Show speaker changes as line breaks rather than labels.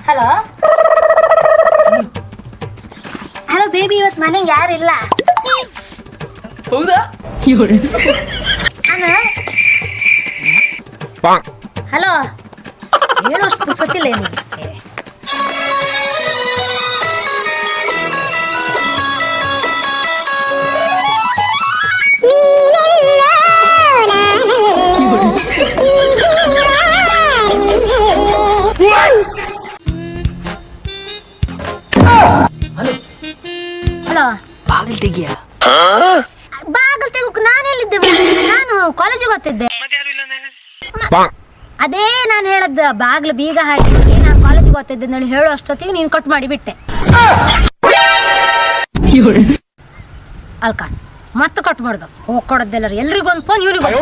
Hello hello baby, ಇವತ್ತು ಮನೆಗೆ ಯಾರಿಲ್ಲ.
ಹೌದಾ?
ಹಲೋ, ಹೇಳೋಷ್ಟು ಪುರ್ಸೊತ್ತಿಲ್ಲ ಏನಿಲ್ಲ. ಹಲೋ,
ಬಾಗಿಲು ತೆಗಿಯ.
ಬಾಗಲ್ ತೆಗೋಕ್ ನಾನು ಎಲ್ಲಿದ್ದೆ? ನಾನು ಕಾಲೇಜಿಗೆ ಹೋಗ್ತಿದ್ದೆ. ಅದೇ ನಾನು ಹೇಳದ್ದು, ಬಾಗ್ಲು ಬೀಗ ಹಾಕಿ ನಾನು ಕಾಲೇಜಿಗೆ ಹೋಗ್ತಿದ್ದೆ ನೋಡಿ. ಹೇಳೋ ಅಷ್ಟೊತ್ತಿಗೆ ನೀನು ಕಟ್ ಮಾಡಿಬಿಟ್ಟೆ. ಅಲ್ಕಾಣ್ ಮತ್ತೆ ಕಟ್ ಮಾಡ್ದು. ಹೋಗಿ ಕೊಡೋದೆಲ್ಲರು ಎಲ್ರಿಗೊಂದು ಫೋನ್, ಇವನಿಗೊಂದು.